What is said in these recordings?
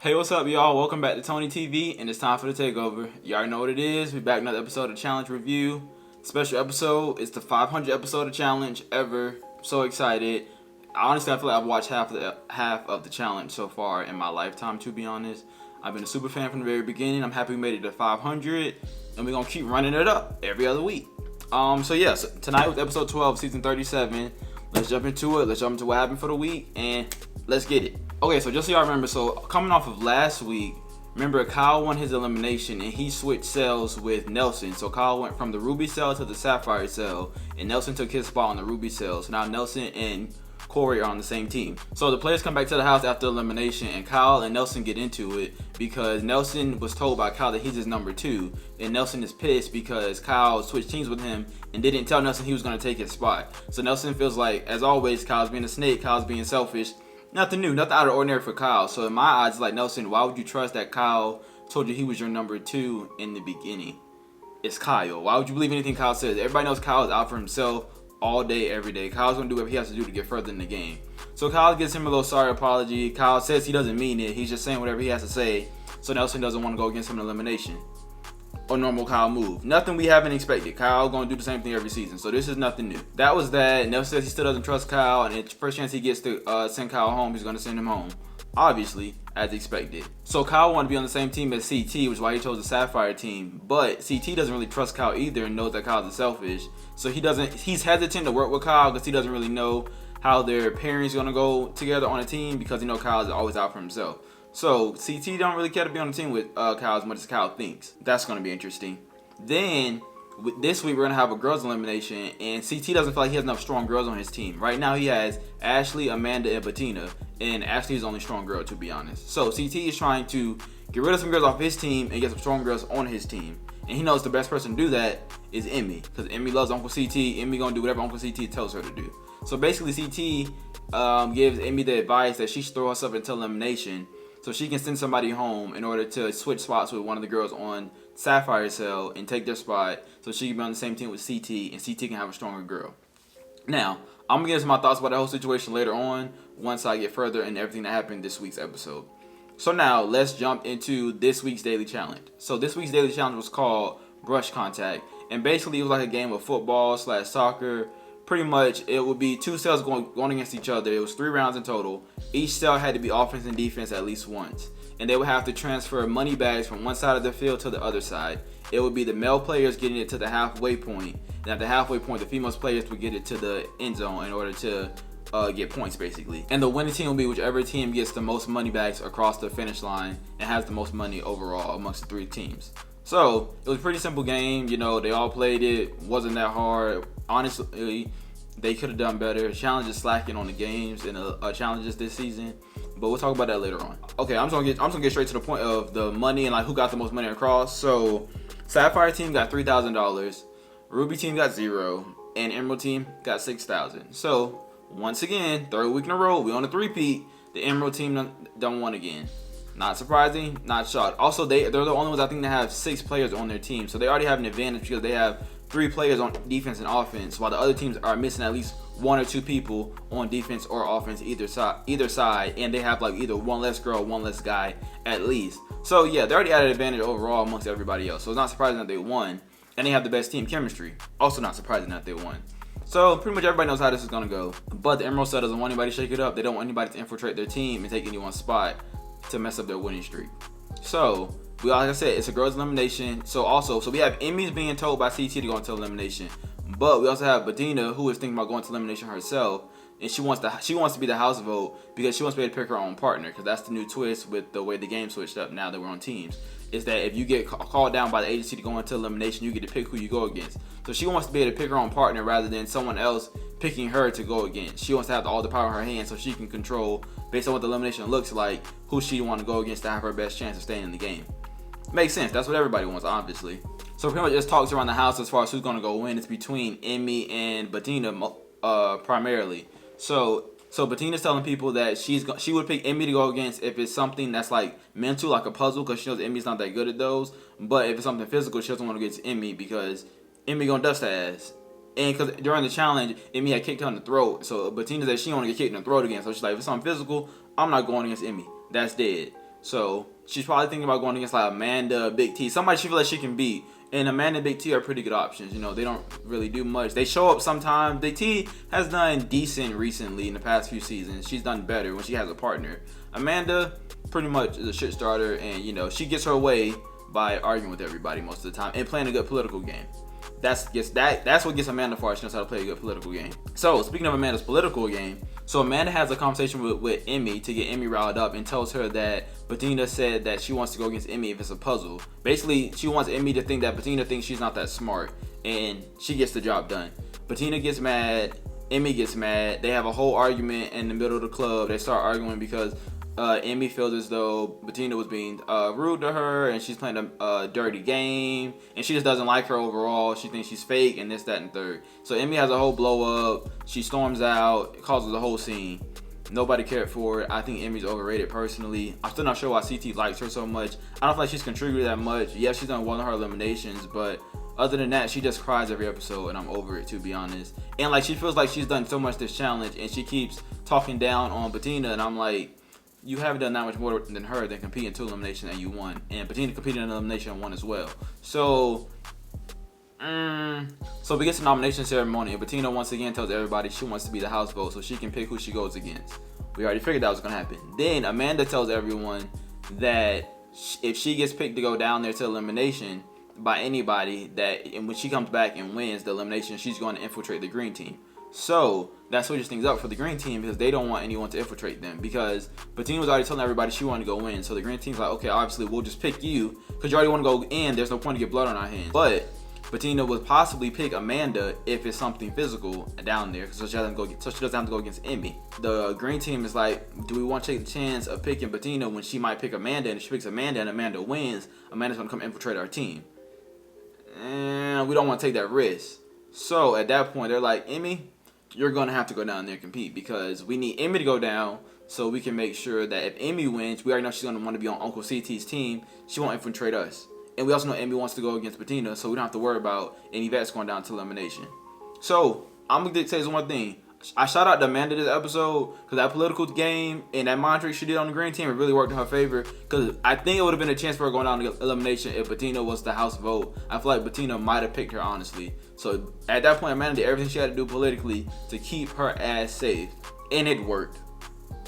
Hey, what's up, y'all? Welcome back to Tony TV, and it's time for the takeover. You already know what it is. We're back with another episode of Challenge Review. Special episode. It's the 500 episode of Challenge ever. I'm so excited. Honestly, I feel like I've watched half of the challenge so far in my lifetime, to be honest. I've been a super fan from the very beginning. I'm happy we made it to 500, and we're going to keep running it up every other week. So tonight with episode 12, season 37. Let's jump into it. Let's jump into what happened for the week, and let's get it. Okay, so just so y'all remember, so coming off of last week, remember Kyle won his elimination and he switched cells with Nelson. So Kyle went from the ruby cell to the sapphire cell, and Nelson took his spot on the ruby cell. So now Nelson and Corey are on the same team. So the players come back to the house after elimination, and Kyle and Nelson get into it because Nelson was told by Kyle that he's his number 2, and Nelson is pissed because Kyle switched teams with him and didn't tell Nelson he was going to take his spot. So Nelson feels like, as always, Kyle's being a snake, Kyle's being selfish. Nothing new, nothing out of the ordinary for Kyle. So in my eyes, like, Nelson, why would you trust that Kyle told you he was your number 2 in the beginning? It's Kyle. Why would you believe anything Kyle says? Everybody knows Kyle is out for himself all day, every day. Kyle's going to do whatever he has to do to get further in the game. So Kyle gives him a little sorry apology. Kyle says he doesn't mean it. He's just saying whatever he has to say. So Nelson doesn't want to go against him in elimination. Or normal Kyle move. Nothing we haven't expected. Kyle going to do the same thing every season. So this is nothing new. That was that. Nelson says he still doesn't trust Kyle. And the first chance he gets to send Kyle home, he's going to send him home. Obviously, as expected. So Kyle wanted to be on the same team as CT, which is why he chose the Sapphire team. But CT doesn't really trust Kyle either and knows that Kyle's selfish. So he's hesitant to work with Kyle because he doesn't really know how their pairings going to go together on a team because Kyle is always out for himself. So CT don't really care to be on the team with Kyle as much as Kyle thinks. That's going to be interesting. Then this week we're going to have a girls elimination, and CT doesn't feel like he has enough strong girls on his team. Right now he has Ashley, Amanda, and Bettina, and Ashley is the only strong girl, to be honest. So CT is trying to get rid of some girls off his team and get some strong girls on his team. And he knows the best person to do that is Emmy, because Emmy loves Uncle CT. Emmy going to do whatever Uncle CT tells her to do. So basically CT gives Emmy the advice that she should throw herself into elimination so she can send somebody home in order to switch spots with one of the girls on Sapphire Cell and take their spot so she can be on the same team with CT and CT can have a stronger girl. Now, I'm going to get into my thoughts about the whole situation later on once I get further into everything that happened this week's episode. So now, let's jump into this week's daily challenge. So this week's daily challenge was called Brush Contact, and basically it was like a game of football/soccer. Pretty much, it would be 2 cells going against each other. It was 3 rounds in total. Each cell had to be offense and defense at least once. And they would have to transfer money bags from one side of the field to the other side. It would be the male players getting it to the halfway point. And at the halfway point, the female players would get it to the end zone in order to get points, basically. And the winning team will be whichever team gets the most money bags across the finish line and has the most money overall amongst the 3 teams. So, it was a pretty simple game. They all played it. Wasn't that hard. Honestly, they could have done better. Challenge is slacking on the games and challenges this season, but we'll talk about that later on. Okay, I'm just gonna get straight to the point of the money and like who got the most money across. So, Sapphire team got $3,000, Ruby team got 0, and Emerald team got $6,000. So, once again, 3rd week in a row, we on a 3-peat. The Emerald team done won again. Not surprising, not shocked. Also, they're the only ones I think that have 6 players on their team, so they already have an advantage because they have 3 players on defense and offense, while the other teams are missing at least 1 or 2 people on defense or offense either side, and they have like either 1 less girl, 1 less guy at least. So yeah, they already had an advantage overall amongst everybody else. So it's not surprising that they won, and they have the best team chemistry. Also not surprising that they won. So pretty much everybody knows how this is gonna go. But the Emerald Cell doesn't want anybody to shake it up. They don't want anybody to infiltrate their team and take anyone's spot to mess up their winning streak. So like I said, it's a girls' elimination. So we have Emmy's being told by CT to go into elimination, but we also have Bettina, who is thinking about going to elimination herself, and she wants to be the house vote because she wants to be able to pick her own partner. Because that's the new twist with the way the game switched up now that we're on teams. Is that if you get called down by the agency to go into elimination, you get to pick who you go against. So she wants to be able to pick her own partner rather than someone else picking her to go against. She wants to have all the power in her hands so she can control, based on what the elimination looks like, who she want to go against to have her best chance of staying in the game. Makes sense. That's what everybody wants, obviously. So pretty much just talks around the house as far as who's going to go win. It's between Emmy and Bettina primarily. So Bettina's telling people that she would pick Emmy to go against if it's something that's like mental, like a puzzle, because she knows Emmy's not that good at those. But if it's something physical, she doesn't want to get to Emmy because Emmy gonna dust her ass. And because during the challenge, Emmy had kicked her in the throat. So Bettina said she don't want to get kicked in the throat again. So she's like, if it's something physical, I'm not going against Emmy. That's dead. So she's probably thinking about going against like Amanda, Big T, somebody she feels like she can beat. And Amanda and Big T are pretty good options. You know, they don't really do much. They show up sometimes. Big T has done decent recently in the past few seasons. She's done better when she has a partner. Amanda pretty much is a shit starter, and you know, she gets her way by arguing with everybody most of the time and playing a good political game. That's what gets Amanda far. She knows how to play a good political game. So speaking of Amanda's political game, so Amanda has a conversation with Emmy to get Emmy riled up and tells her that Bettina said that she wants to go against Emmy if it's a puzzle. Basically, she wants Emmy to think that Bettina thinks she's not that smart, and she gets the job done. Bettina gets mad, Emmy gets mad. They have a whole argument in the middle of the club. They start arguing because Emmy feels as though Bettina was being rude to her, and she's playing a dirty game, and she just doesn't like her overall. She thinks she's fake, and this, that, and third. So Emmy has a whole blow up. She storms out, it causes a whole scene. Nobody cared for it. I think Emmy's overrated personally. I'm still not sure why CT likes her so much. I don't feel like she's contributed that much. Yeah, she's done one of her eliminations, but other than that, she just cries every episode, and I'm over it, to be honest. And like, she feels like she's done so much this challenge, and she keeps talking down on Bettina, and I'm like, you haven't done that much more than her than compete in 2 elimination and you won. And Bettina competed in elimination and won as well. So we get to the nomination ceremony, and Bettina once again tells everybody she wants to be the house vote so she can pick who she goes against. We already figured that was going to happen. Then Amanda tells everyone that if she gets picked to go down there to elimination by anybody, and when she comes back and wins the elimination, she's going to infiltrate the green team. So that switches things up for the green team because they don't want anyone to infiltrate them, because Bettina was already telling everybody she wanted to go in. So the green team's like, okay, obviously we'll just pick you because you already want to go in. There's no point to get blood on our hands. But Bettina would possibly pick Amanda if it's something physical down there, so she doesn't have to go against Emmy. The green team is like, do we want to take the chance of picking Bettina when she might pick Amanda, and if she picks Amanda and Amanda wins, Amanda's going to come infiltrate our team. And we don't want to take that risk. So at that point, they're like, Emmy, you're going to have to go down there and compete, because we need Emmy to go down so we can make sure that if Emmy wins, we already know she's going to want to be on Uncle CT's team. She won't infiltrate us. And we also know Emmy wants to go against Bettina, so we don't have to worry about any vets going down to elimination. So I'm going to say this one thing. I shout out to Amanda this episode because that political game and that mind trick she did on the green team, it really worked in her favor, because I think it would have been a chance for her going down to elimination if Bettina was the house vote. I feel like Bettina might have picked her, honestly. So at that point, Amanda did everything she had to do politically to keep her ass safe, and it worked.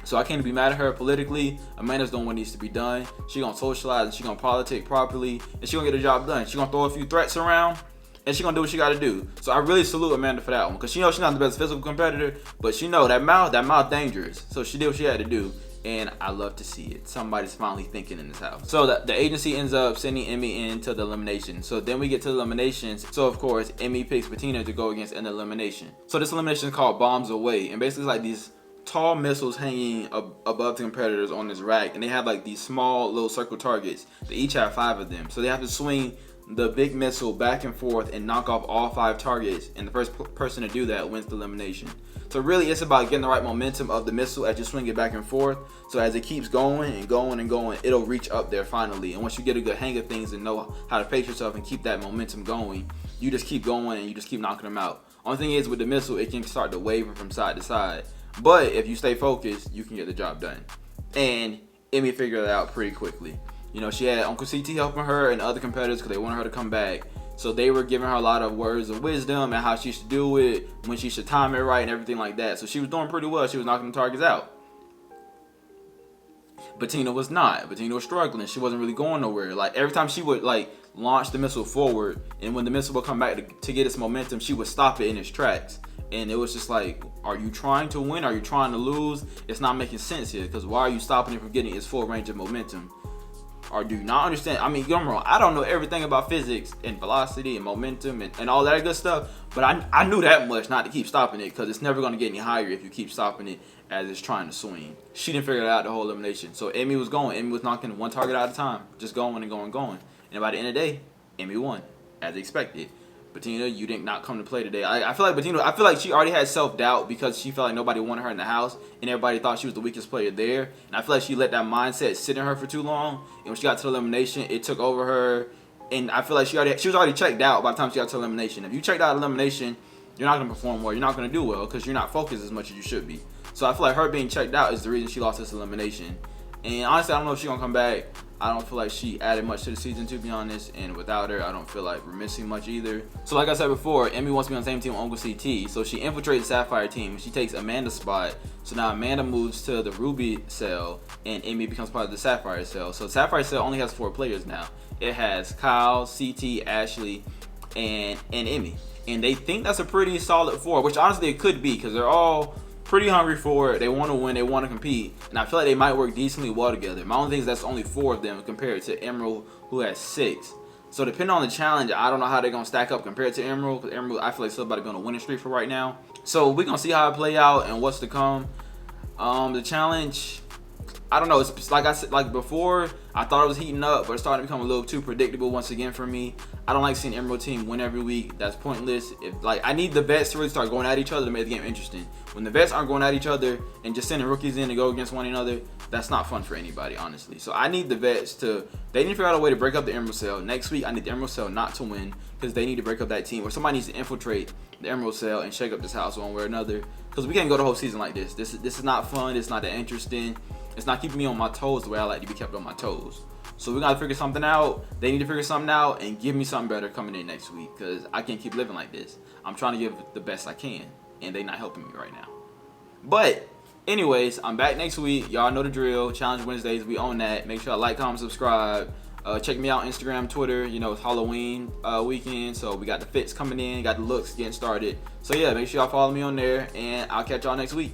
So I can't be mad at her politically. Amanda's doing what needs to be done. She gonna socialize, and she gonna politic properly, and she gonna get the job done. She gonna throw a few threats around, and she gonna do what she gotta do. So I really salute Amanda for that one, because she knows she's not the best physical competitor, but she know that mouth dangerous. So she did what she had to do, and I love to see it. Somebody's finally thinking in this house. So the agency ends up sending Emmy into the elimination. So then we get to the eliminations. So of course, Emmy picks Bettina to go against an elimination. So this elimination is called Bombs Away, and basically it's like these tall missiles hanging above the competitors on this rack, and they have like these small little circle targets. They each have 5 of them, so they have to swing the big missile back and forth and knock off all 5 targets, and the first person to do that wins the elimination. So really it's about getting the right momentum of the missile as you swing it back and forth, so as it keeps going and going and going, it'll reach up there finally. And once you get a good hang of things and know how to pace yourself and keep that momentum going, you just keep going and you just keep knocking them out. Only thing is, with the missile, it can start to waver from side to side, but if you stay focused, you can get the job done. And Emmy figured it out pretty quickly. You know, she had Uncle CT helping her and other competitors because they wanted her to come back. So they were giving her a lot of words of wisdom and how she should do it, when she should time it right, and everything like that. So she was doing pretty well. She was knocking the targets out. Bettina was not. Bettina was struggling. She wasn't really going nowhere. Like, every time she would like launch the missile forward, and when the missile would come back to get its momentum, she would stop it in its tracks. And it was just like, are you trying to win? Are you trying to lose? It's not making sense here, because why are you stopping it from getting its full range of momentum? Or do you not understand? I mean, don't get me wrong, I don't know everything about physics and velocity and momentum and all that good stuff, but I knew that much not to keep stopping it, because it's never going to get any higher if you keep stopping it as it's trying to swing. She didn't figure it out the whole elimination. So Emmy was going. Emmy was knocking one target at a time, just going and going and going. And by the end of the day, Emmy won, as expected. Bettina, you did not come to play today. I feel like Bettina, I feel like she already had self-doubt because she felt like nobody wanted her in the house and everybody thought she was the weakest player there. And I feel like she let that mindset sit in her for too long. And when she got to elimination, it took over her. And I feel like she was already checked out by the time she got to elimination. If you checked out elimination, you're not going to perform well. You're not going to do well because you're not focused as much as you should be. So I feel like her being checked out is the reason she lost this elimination. And honestly, I don't know if she's gonna come back. I don't feel like she added much to the season, to be honest. And without her, I don't feel like we're missing much either. So like I said before, Emmy wants to be on the same team with Uncle CT. So she infiltrates the Sapphire team. She takes Amanda's spot. So now Amanda moves to the Ruby cell, and Emmy becomes part of the Sapphire cell. So the Sapphire cell only has 4 players now. It has Kyle, CT, Ashley, and Emmy. And they think that's a pretty solid 4, which honestly it could be, because they're all pretty hungry for it. They want to win, they want to compete, and I feel like they might work decently well together. My only thing is that's only 4 of them compared to Emerald, who has 6. So depending on the challenge, I don't know how they're gonna stack up compared to Emerald, because Emerald, I feel like somebody gonna win a streak for right now. So we're gonna see how it play out and what's to come. The challenge, I don't know. It's like I said, like before, I thought it was heating up, but it's starting to become a little too predictable once again for me. I don't like seeing Emerald team win every week. That's pointless. I need the vets to really start going at each other to make the game interesting. When the vets aren't going at each other and just sending rookies in to go against one another, that's not fun for anybody, honestly. So I need the vets to, they need to figure out a way to break up the Emerald Cell. Next week, I need the Emerald Cell not to win, because they need to break up that team, or somebody needs to infiltrate the Emerald Cell and shake up this house one way or another, because we can't go the whole season like this. This is not fun. It's not that interesting. It's not keeping me on my toes the way I like to be kept on my toes. So we gotta figure something out. They need to figure something out and give me something better coming in next week, because I can't keep living like this. I'm trying to give the best I can, and they're not helping me right now. But anyways, I'm back next week. Y'all know the drill. Challenge Wednesdays, we own that. Make sure I like, comment, subscribe. Check me out Instagram, Twitter. You know, it's Halloween weekend, so we got the fits coming in, got the looks getting started. So yeah, make sure y'all follow me on there, and I'll catch y'all next week.